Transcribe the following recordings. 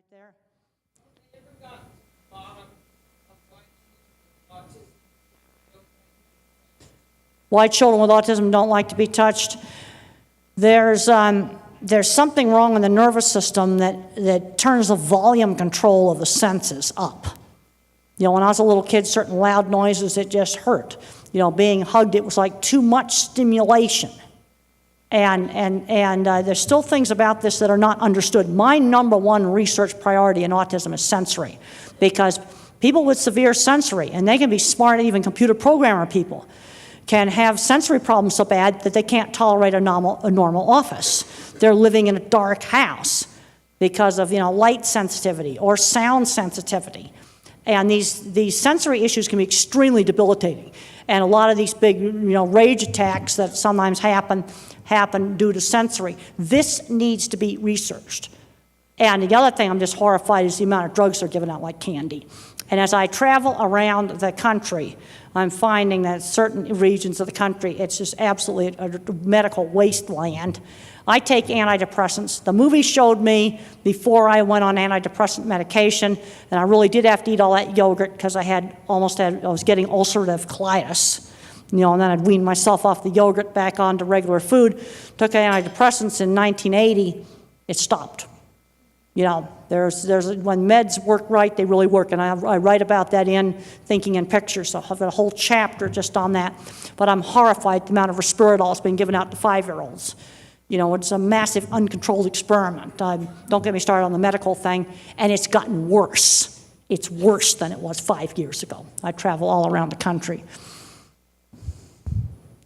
right there. Why children with autism don't like to be touched. There's something wrong in the nervous system that turns the volume control of the senses up. You know, when I was a little kid, certain loud noises, it just hurt. You know, being hugged, it was like too much stimulation. And there's still things about this that are not understood. My number one research priority in autism is sensory, because people with severe sensory, and they can be smart, even computer programmer people, can have sensory problems so bad that they can't tolerate a normal office. They're living in a dark house because of, light sensitivity or sound sensitivity. And these sensory issues can be extremely debilitating. And a lot of these big, rage attacks that sometimes happen due to sensory. This needs to be researched. And the other thing I'm just horrified is the amount of drugs they're giving out like candy. And as I travel around the country, I'm finding that certain regions of the country, it's just absolutely a medical wasteland. I take antidepressants. The movie showed me before I went on antidepressant medication, and I really did have to eat all that yogurt because I was getting ulcerative colitis. And then I'd wean myself off the yogurt back onto regular food. Took antidepressants in 1980, it stopped. There's when meds work right, they really work, and I write about that in Thinking in Pictures, so I've got a whole chapter just on that. But I'm horrified at the amount of Risperdal that's been given out to 5-year-olds. It's a massive, uncontrolled experiment. Don't get me started on the medical thing, and it's gotten worse. It's worse than it was 5 years ago. I travel all around the country.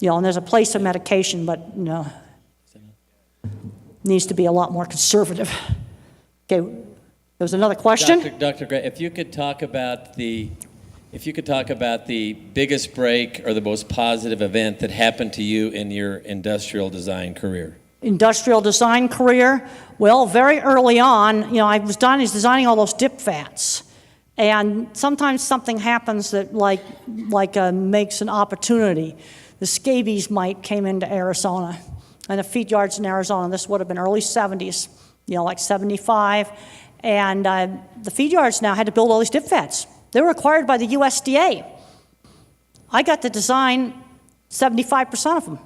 And there's a place for medication, but needs to be a lot more conservative. Okay, there was another question. Dr. Gray, if you could talk about the biggest break or the most positive event that happened to you in your industrial design career. Industrial design career? Well, very early on, I was designing all those dip vats. And sometimes something happens that makes an opportunity. The scabies mite came into Arizona, and the feed yards in Arizona, this would have been early 70s, like 75. And the feed yards now had to build all these dip vats. They were required by the USDA. I got to design 75% of them.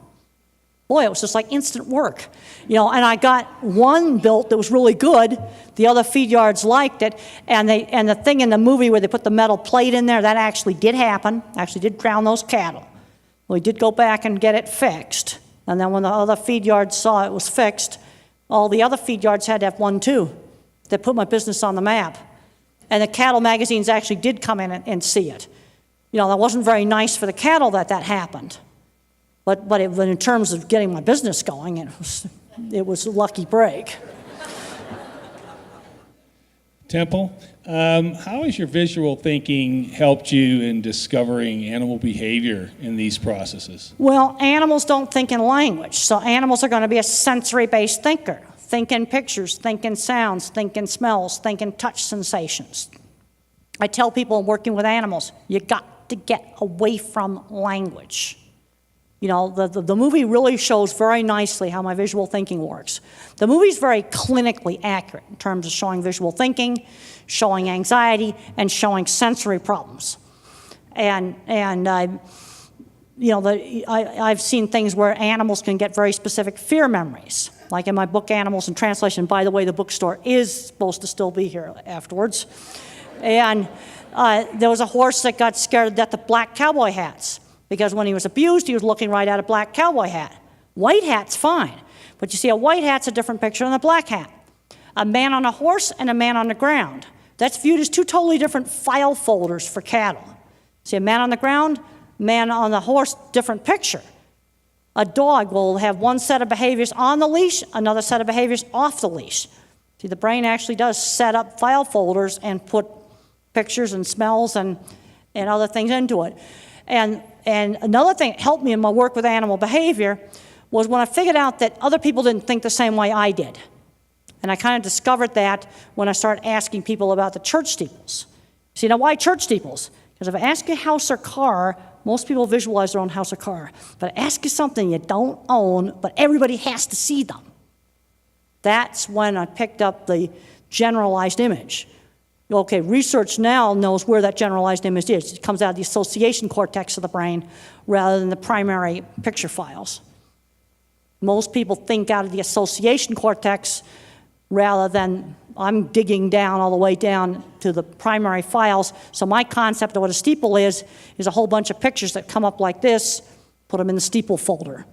Boy, it was just like instant work. And I got one built that was really good. The other feed yards liked it. And the thing in the movie where they put the metal plate in there, that actually did happen. Actually did drown those cattle. We did go back and get it fixed. And then when the other feed yards saw it was fixed, all the other feed yards had to have one too. That put my business on the map. And the cattle magazines actually did come in and see it. That wasn't very nice for the cattle that happened. But in terms of getting my business going, it was a lucky break. Temple, how has your visual thinking helped you in discovering animal behavior in these processes? Well, animals don't think in language, so animals are going to be a sensory-based thinker. Think in pictures, think in sounds, think in smells, think in touch sensations. I tell people working with animals, you got to get away from language. The movie really shows very nicely how my visual thinking works. The movie's very clinically accurate in terms of showing visual thinking, showing anxiety, and showing sensory problems. I've seen things where animals can get very specific fear memories. Like in my book, Animals in Translation. By the way, the bookstore is supposed to still be here afterwards. And there was a horse that got scared to death of black cowboy hats. Because when he was abused, he was looking right at a black cowboy hat. White hat's fine. But you see, a white hat's a different picture than a black hat. A man on a horse and a man on the ground. That's viewed as two totally different file folders for cattle. See, a man on the ground, man on the horse, different picture. A dog will have one set of behaviors on the leash, another set of behaviors off the leash. See, the brain actually does set up file folders and put pictures and smells and other things into it. And another thing that helped me in my work with animal behavior was when I figured out that other people didn't think the same way I did. And I kind of discovered that when I started asking people about the church steeples. See, now why church steeples? Because if I ask you house or car, most people visualize their own house or car. But I ask you something you don't own, but everybody has to see them. That's when I picked up the generalized image. Okay, research now knows where that generalized image is. It comes out of the association cortex of the brain rather than the primary picture files. Most people think out of the association cortex rather than I'm digging down all the way down to the primary files. So my concept of what a steeple is a whole bunch of pictures that come up like this, put them in the steeple folder.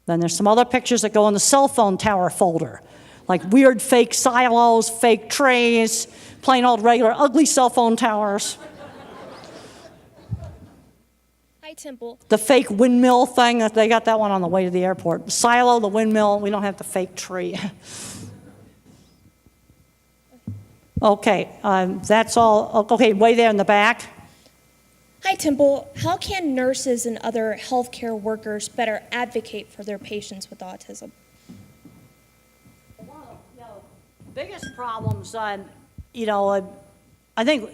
Then there's some other pictures that go in the cell phone tower folder, like weird fake silos, fake trays, plain old regular ugly cell phone towers. Hi, Temple. The fake windmill thing, they got that one on the way to the airport. The silo, the windmill, we don't have the fake tree. Okay, that's all. Okay, way there in the back. Hi, Temple. How can nurses and other healthcare workers better advocate for their patients with autism? Well, biggest problems, I think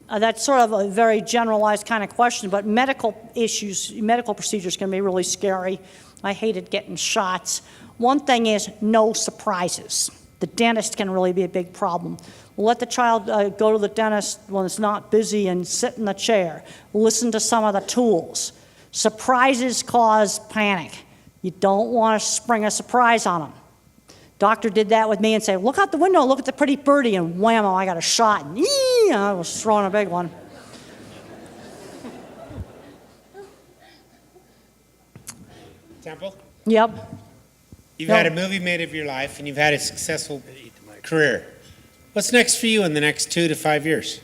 that's sort of a very generalized kind of question, but medical issues, medical procedures can be really scary. I hated getting shots. One thing is no surprises. The dentist can really be a big problem. Let the child go to the dentist when it's not busy and sit in the chair. Listen to some of the tools. Surprises cause panic. You don't want to spring a surprise on them. Doctor did that with me and said, look out the window, look at the pretty birdie, and whammo, I got a shot. And I was throwing a big one. Temple, Yep. you've had a movie made of your life and you've had a successful career. What's next for you in the next 2 to 5 years?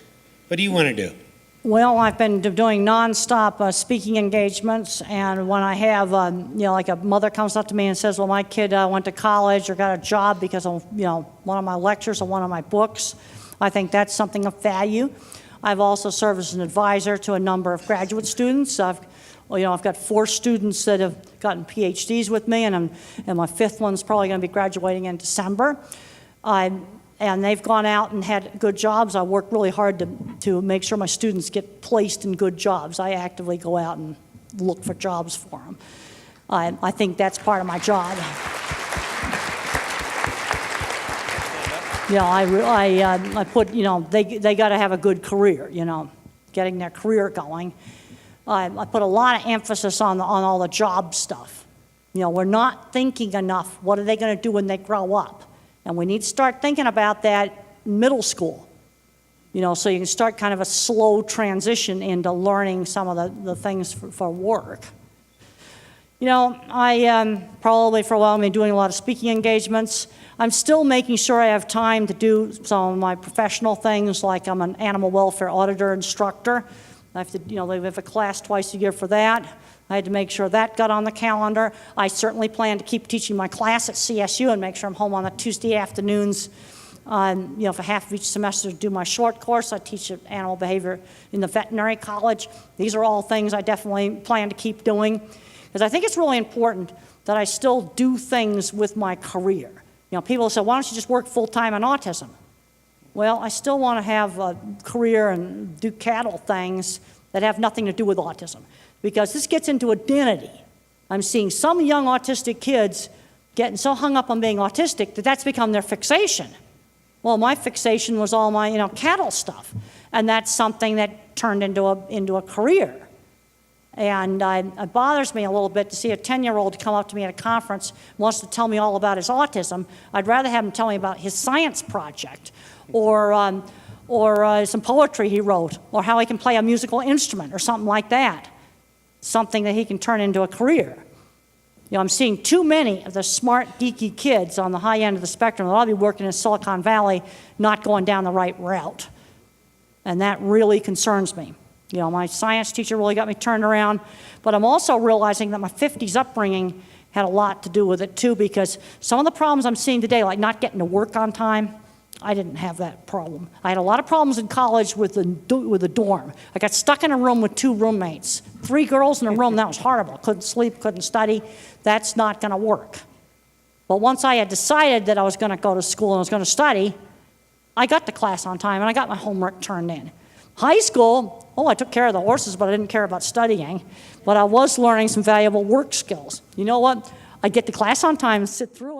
What do you want to do? Well, I've been doing nonstop speaking engagements, and when I have, like a mother comes up to me and says, well, my kid went to college or got a job because of, one of my lectures or one of my books, I think that's something of value. I've also served as an advisor to a number of graduate students. I've got 4 students that have gotten PhDs with me, and my 5th one's probably going to be graduating in December. And they've gone out and had good jobs. I work really hard to make sure my students get placed in good jobs. I actively go out and look for jobs for them. I think that's part of my job. I put, they got to have a good career, getting their career going. I put a lot of emphasis on all the job stuff. We're not thinking enough. What are they going to do when they grow up? And we need to start thinking about that in middle school, so you can start kind of a slow transition into learning some of the things for work. I probably for a while been doing a lot of speaking engagements. I'm still making sure I have time to do some of my professional things, like I'm an animal welfare auditor instructor. I have to, they have a class twice a year for that. I had to make sure that got on the calendar. I certainly plan to keep teaching my class at CSU and make sure I'm home on the Tuesday afternoons, for half of each semester to do my short course. I teach animal behavior in the veterinary college. These are all things I definitely plan to keep doing, because I think it's really important that I still do things with my career. People say, why don't you just work full-time on autism? Well, I still want to have a career and do cattle things that have nothing to do with autism, because this gets into identity. I'm seeing some young autistic kids getting so hung up on being autistic that that's become their fixation. Well, my fixation was all my, cattle stuff, and that's something that turned into a career. And it bothers me a little bit to see a 10-year-old come up to me at a conference, wants to tell me all about his autism. I'd rather have him tell me about his science project, or some poetry he wrote, or how he can play a musical instrument, or something like that. Something that he can turn into a career. I'm seeing too many of the smart, geeky kids on the high end of the spectrum that ought to be working in Silicon Valley, not going down the right route. And that really concerns me. My science teacher really got me turned around, but I'm also realizing that my 50s upbringing had a lot to do with it too, because some of the problems I'm seeing today, like not getting to work on time, I didn't have that problem. I had a lot of problems in college with the dorm. I got stuck in a room with 2 roommates. 3 girls in a room, that was horrible. Couldn't sleep, couldn't study. That's not going to work. But once I had decided that I was going to go to school and I was going to study, I got to class on time and I got my homework turned in. High school, I took care of the horses, but I didn't care about studying. But I was learning some valuable work skills. You know what? I'd get to class on time and sit through it.